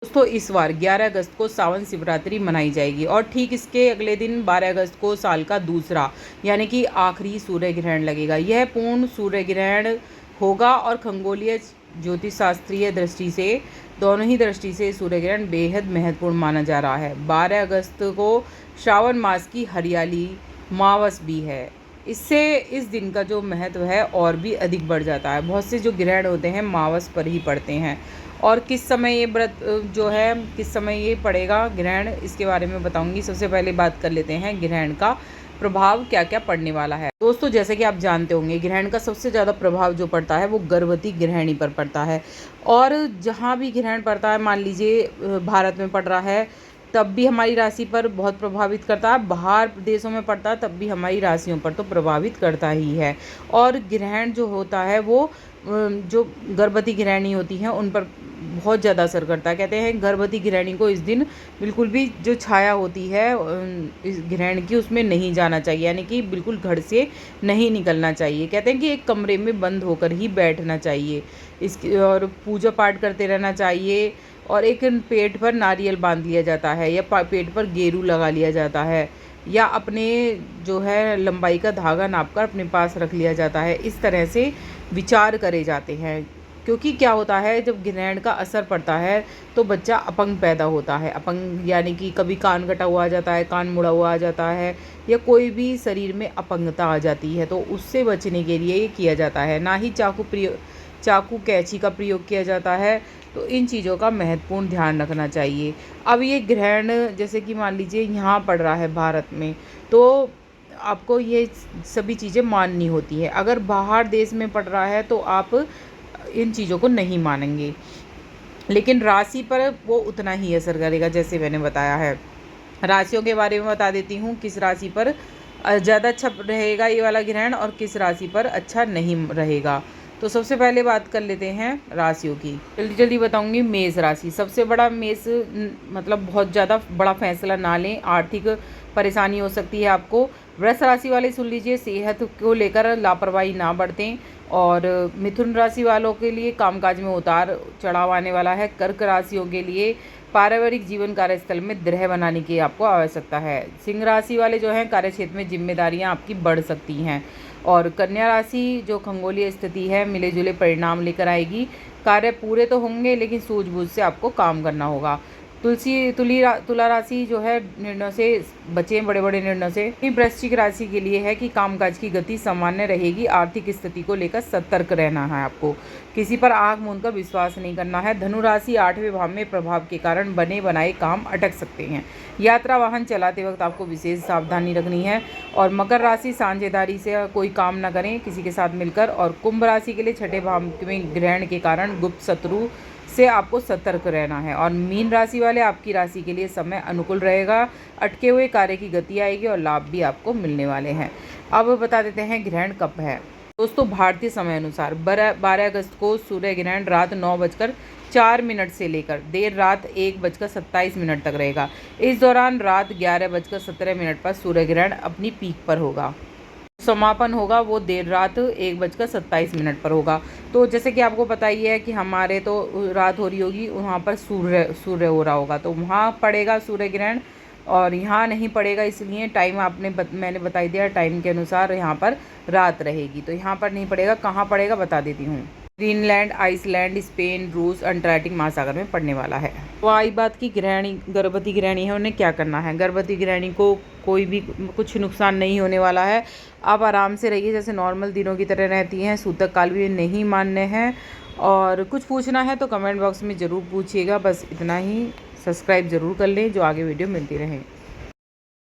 दोस्तों इस बार 11 अगस्त को सावन शिवरात्रि मनाई जाएगी और ठीक इसके अगले दिन 12 अगस्त को साल का दूसरा यानी कि आखिरी सूर्य ग्रहण लगेगा। यह पूर्ण सूर्य ग्रहण होगा और खगोलीय ज्योतिष शास्त्रीय दृष्टि से दोनों ही दृष्टि से सूर्य ग्रहण बेहद महत्वपूर्ण माना जा रहा है। 12 अगस्त को श्रावण मास की हरियाली मावस भी है। इससे इस दिन का जो महत्व है और भी अधिक बढ़ जाता है। बहुत से जो ग्रहण होते हैं मावस पर ही पड़ते हैं। और किस समय ये व्रत जो है किस समय ये पड़ेगा ग्रहण, इसके बारे में बताऊंगी। सबसे पहले बात कर लेते हैं ग्रहण का प्रभाव क्या क्या पड़ने वाला है। दोस्तों जैसे कि आप जानते होंगे ग्रहण का सबसे ज़्यादा प्रभाव जो पड़ता है वो गर्भवती गृहिणी पर पड़ता है। और जहाँ भी ग्रहण पड़ता है, मान लीजिए भारत में पड़ रहा है तब भी हमारी राशि पर बहुत प्रभावित करता है, बाहर देशों में पड़ता है तब भी हमारी राशियों पर तो प्रभावित करता ही है। और ग्रहण जो होता है वो जो गर्भवती गृहिणी होती हैं उन पर बहुत ज़्यादा असर करता है। कहते हैं गर्भवती गृहिणी को इस दिन बिल्कुल भी जो छाया होती है इस ग्रहण की उसमें नहीं जाना चाहिए, यानी कि बिल्कुल घर से नहीं निकलना चाहिए। कहते हैं कि एक कमरे में बंद होकर ही बैठना चाहिए इसकी, और पूजा पाठ करते रहना चाहिए। और एक पेट पर नारियल बांध लिया जाता है या पेट पर गेरू लगा लिया जाता है, या अपने जो है लंबाई का धागा नापकर अपने पास रख लिया जाता है। इस तरह से विचार करे जाते हैं। क्योंकि क्या होता है जब ग्रहण का असर पड़ता है तो बच्चा अपंग पैदा होता है। अपंग यानी कि कभी कान कटा हुआ आ जाता है, कान मुड़ा हुआ आ जाता है, या कोई भी शरीर में अपंगता आ जाती है। तो उससे बचने के लिए ये किया जाता है। ना ही चाकू कैंची का प्रयोग किया जाता है। तो इन चीज़ों का महत्वपूर्ण ध्यान रखना चाहिए। अब ये ग्रहण जैसे कि मान लीजिए यहाँ पड़ रहा है भारत में, तो आपको ये सभी चीज़ें माननी होती है। अगर बाहर देश में पड़ रहा है तो आप इन चीज़ों को नहीं मानेंगे, लेकिन राशि पर वो उतना ही असर करेगा जैसे मैंने बताया है। राशियों के बारे में बता देती हूँ, किस राशि पर ज़्यादा अच्छा रहेगा ये वाला ग्रहण और किस राशि पर अच्छा नहीं रहेगा। तो सबसे पहले बात कर लेते हैं राशियों की। जल्दी जल्दी बताऊंगी। मेष राशि सबसे बड़ा, मेष मतलब बहुत ज़्यादा बड़ा फैसला ना लें, आर्थिक परेशानी हो सकती है आपको। वृष राशि वाले सुन लीजिए, सेहत को लेकर लापरवाही ना बरतें। और मिथुन राशि वालों के लिए कामकाज में उतार चढ़ाव आने वाला है। कर्क राशियों के लिए पारिवारिक जीवन कार्यस्थल में दृढ़ बनाने की आपको आवश्यकता है। सिंह राशि वाले जो हैं कार्यक्षेत्र में जिम्मेदारियां आपकी बढ़ सकती हैं। और कन्या राशि जो खगोलीय स्थिति है मिले जुले परिणाम लेकर आएगी। कार्य पूरे तो होंगे लेकिन सूझबूझ से आपको काम करना होगा। तुला राशि जो है निर्णयों से बचें, बड़े बड़े निर्णयों से। वृश्चिक राशि के लिए है कि कामकाज की गति सामान्य रहेगी। आर्थिक स्थिति को लेकर सतर्क रहना है आपको। किसी पर आंख मूंदकर विश्वास नहीं करना है। धनु राशि 8वें भाव में प्रभाव के कारण बने बनाए काम अटक सकते हैं। यात्रा वाहन चलाते वक्त आपको विशेष सावधानी रखनी है। और मकर राशि साझेदारी से कोई काम न करें किसी के साथ मिलकर। और कुंभ राशि के लिए 6ठे भाव में ग्रहण के कारण गुप्त शत्रु से आपको सतर्क रहना है। और मीन राशि वाले आपकी राशि के लिए समय अनुकूल रहेगा। अटके हुए कार्य की गति आएगी और लाभ भी आपको मिलने वाले हैं। अब बता देते हैं ग्रहण कब है। दोस्तों भारतीय समय अनुसार 12 अगस्त को सूर्य ग्रहण रात 9:04 से लेकर देर रात 1:27 तक रहेगा। इस दौरान रात 11:17 पर सूर्य ग्रहण अपनी पीक पर होगा। समापन होगा वो देर रात 1:27 पर होगा। तो जैसे कि आपको पता ही है कि हमारे तो रात हो रही होगी, वहाँ पर सूर्य हो रहा होगा, तो वहाँ पड़ेगा सूर्य ग्रहण और यहाँ नहीं पड़ेगा। इसलिए टाइम मैंने बता ही दिया, टाइम के अनुसार यहाँ पर रात रहेगी। तो यहाँ पर नहीं पड़ेगा, कहाँ पड़ेगा बता देती हूँ। ग्रीनलैंड, आइसलैंड, स्पेन, रूस, अंटार्कटिक महासागर में पड़ने वाला है। तो आई बात की गर्भवती गृहिणी है उन्हें क्या करना है। गर्भवती गृहिणी को कोई भी कुछ नुकसान नहीं होने वाला है। आप आराम से रहिए जैसे नॉर्मल दिनों की तरह रहती हैं। सूतक काल भी नहीं मानने हैं। और कुछ पूछना है तो कमेंट बॉक्स में ज़रूर पूछिएगा। बस इतना ही। सब्सक्राइब ज़रूर कर लें जो आगे वीडियो मिलती रहें।